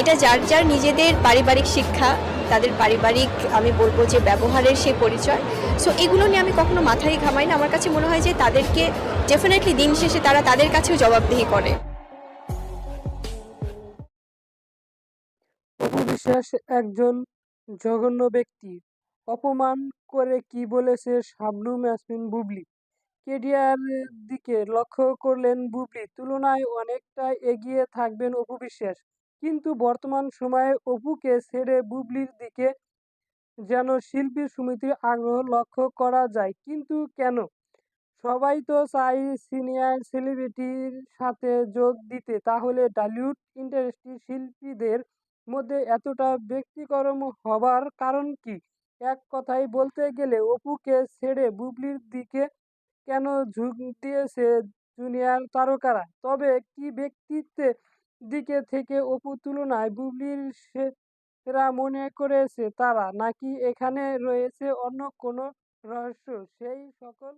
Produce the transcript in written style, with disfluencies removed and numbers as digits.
এটা যার যার নিজেদের পারিবারিক শিক্ষা, তাদের পারিবারিক আমি বলবো যে ব্যবহারের সে পরিচয়। সো এগুলো নিয়ে আমি কখনো মাথায় ঘামাই না। আমার কাছে মনে হয় যে তাদেরকে ডেফিনেটলি দিন শেষে তারা তাদের কাছেও জবাবদিহি করে। অপু বিশ্বাস একজন জঘন্য ব্যক্তি। অপমান করে কি বলেছে শাবনূর ইয়াসমিন বুবলি? কেরিয়ারের দিকে লক্ষ্য করলেন বুবলি, তুলনায় অনেকটা এগিয়ে থাকবেন অপু বিশ্বাস। কিন্তু বর্তমান সময়ে অপুকে ছেড়ে বুবলির দিকে যেন শিল্পী সমিতির আগ্রহ লক্ষ্য করা যায়। কিন্তু কেন? সবাই তো চায় সিনিয়র সেলিব্রিটির সাথে যোগ দিতে। তাহলে টলিউড ইন্ডাস্ট্রির শিল্পীদের মধ্যে এতটা ব্যতিক্রম হবার কারণ কি? এক কথায় বলতে গেলে অপুকে ছেড়ে বুবলির দিকে কেন ঝোঁক দিয়েছে জুনিয়র তারকারা? তবে কি ব্যক্তিত্বের দিকে থেকে অপুর তুলনায় বুবলির সেরা মনে করেছে তারা? নাকি এখানে রয়েছে অন্য কোনো রহস্য? সেই সকল